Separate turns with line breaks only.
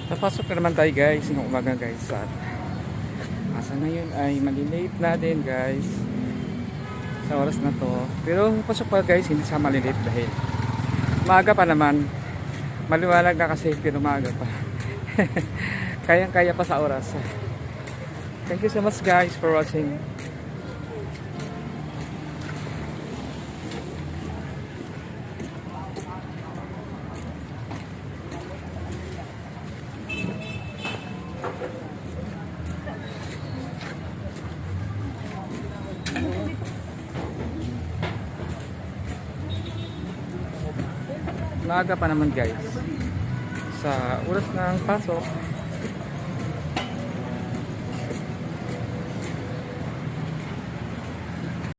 Napasok na naman tayo guys ng umaga guys at asa ngayon ay malilate na din guys sa oras na to, pero pasok pa guys hindi sa malilate dahil maaga pa naman, maliwanag na kasi pero maaga pa. Kayang kaya pa sa oras. Thank you so much guys for watching. Maaga pa naman guys sa oras ng pasok.